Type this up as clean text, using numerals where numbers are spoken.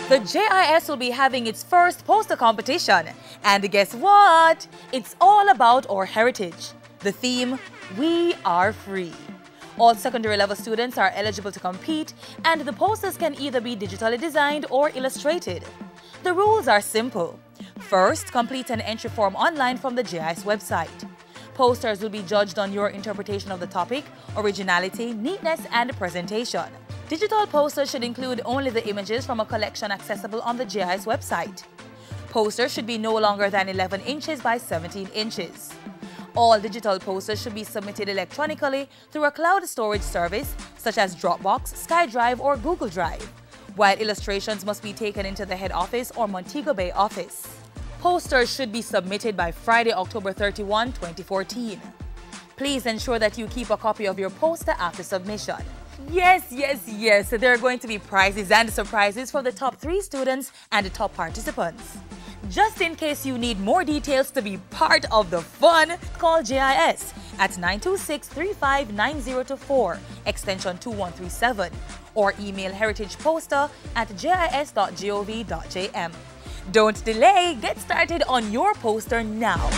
The JIS will be having its first poster competition. And guess what? It's all about our heritage. The theme, We Are Free. All secondary level students are eligible to compete, and the posters can either be digitally designed or illustrated. The rules are simple. First, complete an entry form online from the JIS website. Posters will be judged on your interpretation of the topic, originality, neatness, and presentation. Digital posters should include only the images from a collection accessible on the JIS website. Posters should be no longer than 11 inches by 17 inches. All digital posters should be submitted electronically through a cloud storage service such as Dropbox, SkyDrive, or Google Drive, while illustrations must be taken into the head office or Montego Bay office. Posters should be submitted by Friday, October 31, 2014. Please ensure that you keep a copy of your poster after submission. Yes, there are going to be prizes and surprises for the top 3 students and the top participants. Just in case you need more details to be part of the fun, call JIS at 926-359024, extension 2137, or email heritageposter@jis.gov.jm. Don't delay, get started on your poster now.